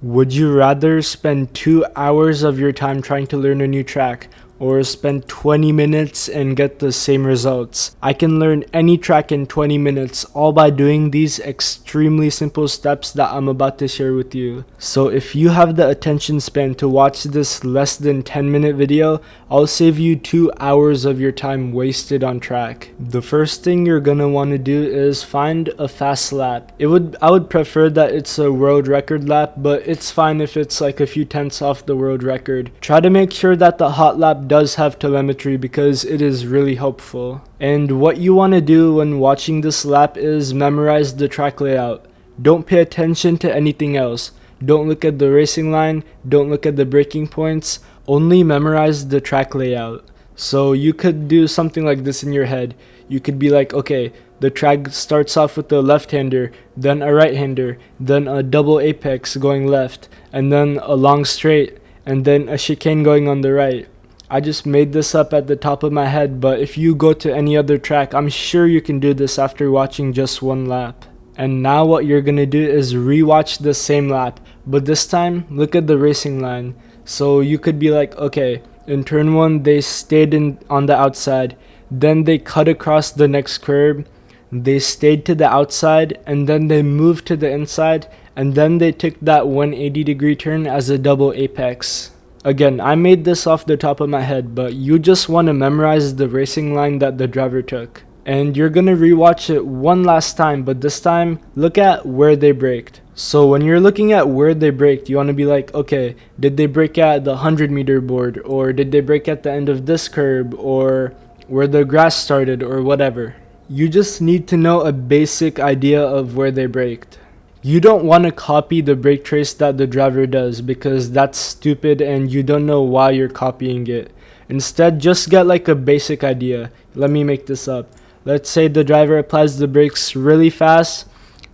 Would you rather spend 2 hours of your time trying to learn a new track or spend 20 minutes and get the same results? I can learn any track in 20 minutes all by doing these extremely simple steps that I'm about to share with you. So if you have the attention span to watch this less than 10-minute video, I'll save you 2 hours of your time wasted on track. The first thing you're gonna want to do is find a fast lap. I would prefer that it's a world record lap, but it's fine if it's like a few tenths off the world record. Try to make sure that the hot lap does have telemetry because it is really helpful. And what you want to do when watching this lap is memorize the track layout. Don't pay attention to anything else. Don't look at the racing line, don't look at the braking points, only memorize the track layout. So you could do something like this in your head. You could be like, okay, the track starts off with a left-hander, then a right-hander, then a double apex going left, and then a long straight, and then a chicane going on the right. I just made this up at the top of my head, but if you go to any other track, I'm sure you can do this after watching just one lap. And now what you're gonna do is rewatch the same lap, but this time look at the racing line. So you could be like, okay, in turn 1 they stayed on the outside, then they cut across the next curb, they stayed to the outside, and then they moved to the inside, and then they took that 180-degree turn as a double apex. Again, I made this off the top of my head, but you just want to memorize the racing line that the driver took. And you're gonna rewatch it one last time, but this time, look at where they braked. So when you're looking at where they braked, you want to be like, okay, did they brake at the 100-meter board, or did they brake at the end of this curb, or where the grass started, or whatever. You just need to know a basic idea of where they braked. You don't want to copy the brake trace that the driver does because that's stupid and you don't know why you're copying it. Instead, just get like a basic idea. Let me make this up. Let's say the driver applies the brakes really fast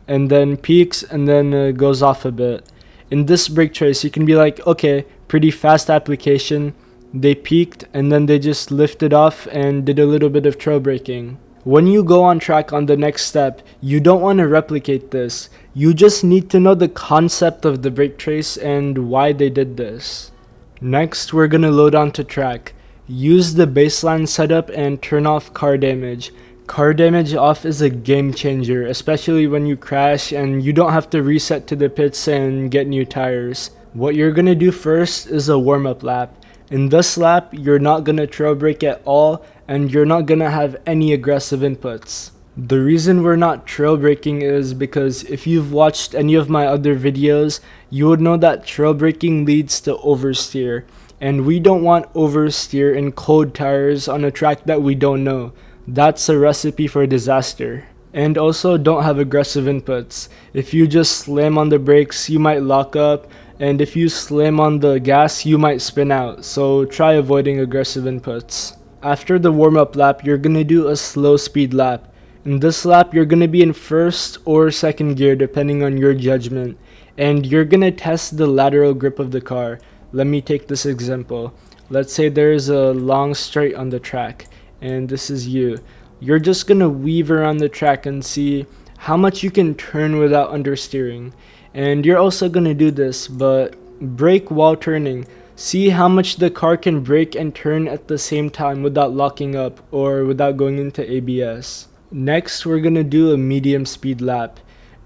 and then peaks and then goes off a bit. In this brake trace, you can be like, okay, pretty fast application. They peaked and then they just lifted off and did a little bit of trail braking. When you go on track on the next step, you don't want to replicate this. You just need to know the concept of the brake trace and why they did this. Next, we're going to load onto track. Use the baseline setup and turn off car damage. Car damage off is a game changer, especially when you crash and you don't have to reset to the pits and get new tires. What you're going to do first is a warm-up lap. In this lap, you're not going to trail brake at all and you're not going to have any aggressive inputs. The reason we're not trail braking is because if you've watched any of my other videos, you would know that trail braking leads to oversteer. And we don't want oversteer in cold tires on a track that we don't know. That's a recipe for disaster. And also don't have aggressive inputs. If you just slam on the brakes, you might lock up. And if you slam on the gas, you might spin out. So try avoiding aggressive inputs. After the warm-up lap, you're going to do a slow speed lap. In this lap, you're going to be in first or second gear depending on your judgment. And you're going to test the lateral grip of the car. Let me take this example. Let's say there's a long straight on the track. And this is you. You're just going to weave around the track and see how much you can turn without understeering. And you're also going to do this, but brake while turning. See how much the car can brake and turn at the same time without locking up or without going into ABS. Next, we're going to do a medium speed lap.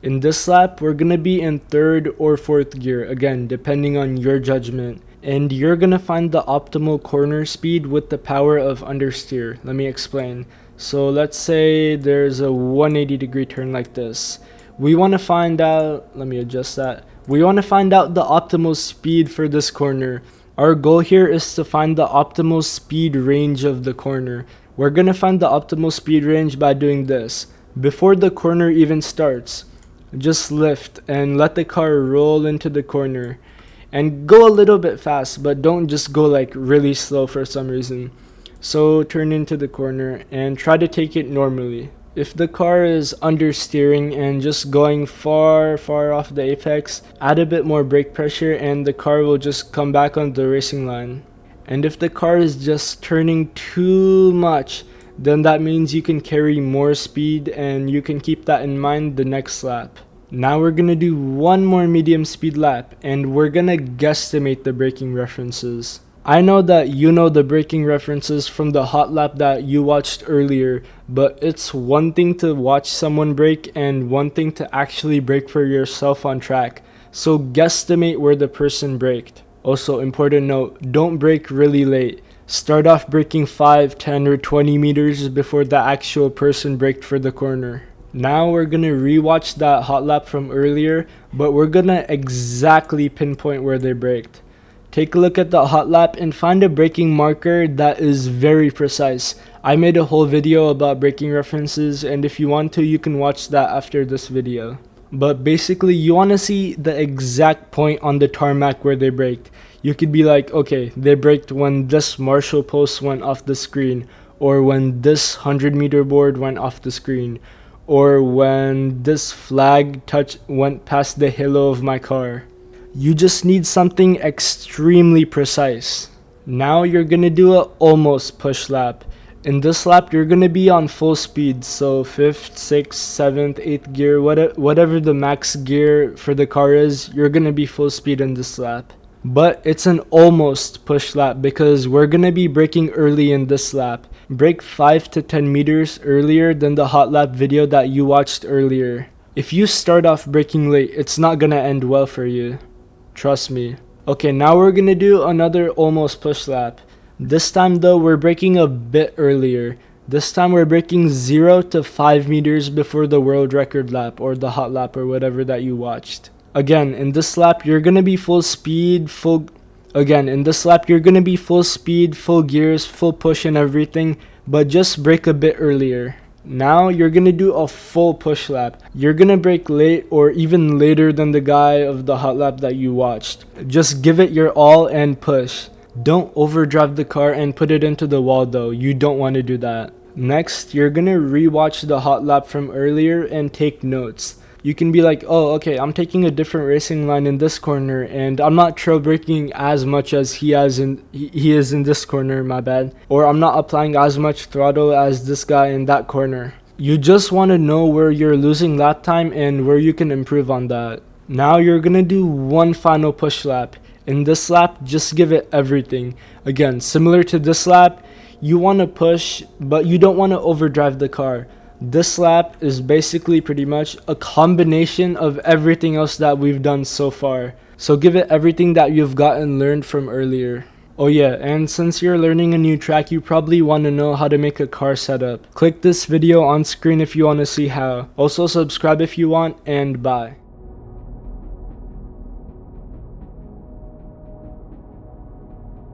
In this lap, we're going to be in third or fourth gear, again, depending on your judgment. And you're going to find the optimal corner speed with the power of understeer. Let me explain. So let's say there's a 180-degree turn like this. We want to find out, let me adjust that. We want to find out the optimal speed for this corner. Our goal here is to find the optimal speed range of the corner. We're going to find the optimal speed range by doing this. Before the corner even starts, just lift and let the car roll into the corner. And go a little bit fast, but don't just go like really slow for some reason. So turn into the corner and try to take it normally. If the car is understeering and just going far off the apex, add a bit more brake pressure and the car will just come back on the racing line. And if the car is just turning too much, then that means you can carry more speed and you can keep that in mind the next lap. Now we're gonna do one more medium speed lap, and we're gonna guesstimate the braking references. I know that you know the braking references from the hot lap that you watched earlier, but it's one thing to watch someone brake and one thing to actually brake for yourself on track. So guesstimate where the person braked. Also, important note, don't brake really late. Start off braking 5, 10, or 20 meters before the actual person braked for the corner. Now we're gonna rewatch that hot lap from earlier, but we're gonna exactly pinpoint where they braked. Take a look at the hot lap and find a braking marker that is very precise. I made a whole video about braking references, and if you want to, you can watch that after this video. But basically, you want to see the exact point on the tarmac where they braked. You could be like, okay, they braked when this Marshall post went off the screen, or when this 100-meter board went off the screen, or when this flag went past the halo of my car. You just need something extremely precise. Now you're gonna do a almost push lap. In this lap, you're gonna be on full speed, so 5th, 6th, 7th, 8th gear, whatever the max gear for the car is, you're gonna be full speed in this lap. But it's an almost push lap because we're gonna be braking early in this lap. Brake 5 to 10 meters earlier than the hot lap video that you watched earlier. If you start off braking late, it's not gonna end well for you. Trust me. Okay, now we're gonna do another almost push lap. This time though, we're braking a bit earlier. This time we're braking 0 to 5 meters before the world record lap or the hot lap or whatever that you watched. Again, in this lap, you're gonna be full speed, full gears, full push and everything, but just brake a bit earlier. Now you're gonna do a full push lap. You're gonna brake late or even later than the guy of the hot lap that you watched. Just give it your all and push. Don't overdrive the car and put it into the wall though. You don't want to do that. Next, you're gonna rewatch the hot lap from earlier and take notes. You can be like, oh, okay, I'm taking a different racing line in this corner and I'm not trail braking as much as he is in this corner, my bad. Or I'm not applying as much throttle as this guy in that corner. You just want to know where you're losing lap time and where you can improve on that. Now you're gonna do one final push lap. In this lap, just give it everything. Again, similar to this lap, you want to push, but you don't want to overdrive the car. This lap is basically pretty much a combination of everything else that we've done so far. So give it everything that you've gotten learned from earlier. Oh yeah, and since you're learning a new track, you probably want to know how to make a car setup. Click this video on screen if you want to see how. Also subscribe if you want, and bye.